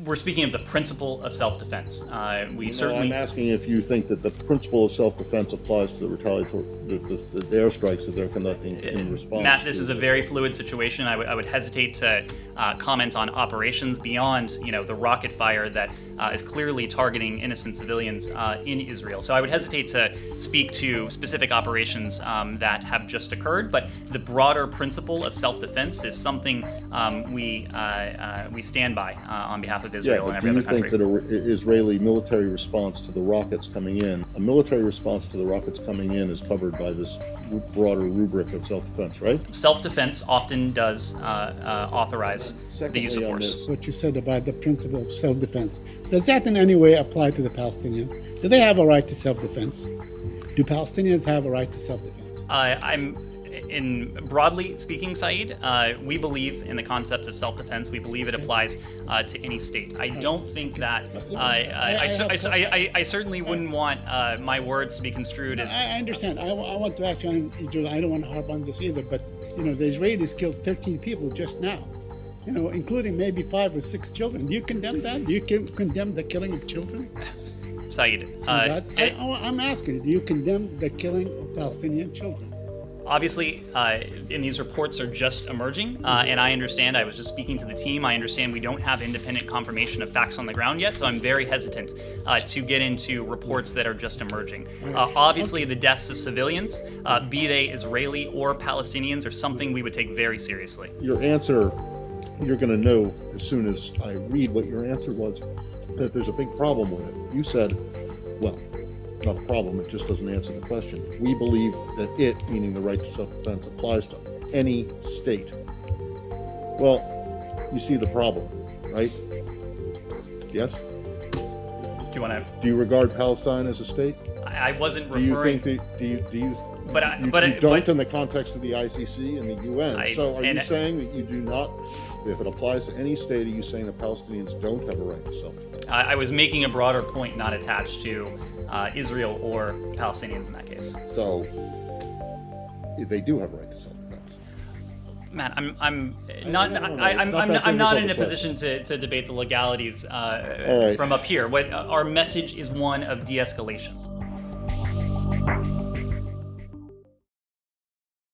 We're speaking of the principle of self-defense. We No, certainly. I'm asking if you think that the principle of self-defense applies to the retaliatory, the airstrikes that they're conducting in response. Matt, this is a very fluid situation. I would hesitate to comment on operations beyond, the rocket fire that is clearly targeting innocent civilians in Israel. So I would hesitate to speak to specific operations that have just occurred. But the broader principle of self-defense is something we stand by on behalf of Israel and every other country. Do you think that an Israeli military response to the rockets coming in, a military response to the rockets coming in, is covered by this broader rubric of self-defense, right? Self-defense often does authorize the use of force. What you said about the principle of self-defense, does that in any way apply to the Palestinians? Do they have a right to self-defense? Do Palestinians have a right to self-defense? In broadly speaking, Saeed, we believe in the concept of self-defense. We believe it applies to any state. I don't think that I certainly wouldn't want my words to be construed as. I understand. I want to ask you on Israel. I don't want to harp on this either, but the Israelis killed 13 people just now, including maybe 5 or 6 children. Do you condemn that? Do you condemn the killing of children? Saeed, I'm asking, do you condemn the killing of Palestinian children? Obviously, and these reports are just emerging, and I understand, I was just speaking to the team, I understand we don't have independent confirmation of facts on the ground yet, so I'm very hesitant to get into reports that are just emerging. Obviously, the deaths of civilians, be they Israeli or Palestinians, are something we would take very seriously. Your answer, you're going to know as soon as I read what your answer was, that there's a big problem with it. You said, well, not a problem, it just doesn't answer the question. We believe that it, meaning the right to self-defense, applies to any state. Well, you see the problem, right? Yes? Do you regard Palestine as a state? I wasn't referring. Do you think that? Do you? You don't in the context of the ICC and the UN. So are you saying that you do not? If it applies to any state, are you saying that Palestinians don't have a right to self-defense? I was making a broader point, not attached to Israel or Palestinians in that case. So they do have a right to self-defense. Matt, I'm not in a position to debate the legalities from up here. Our message is one of de-escalation.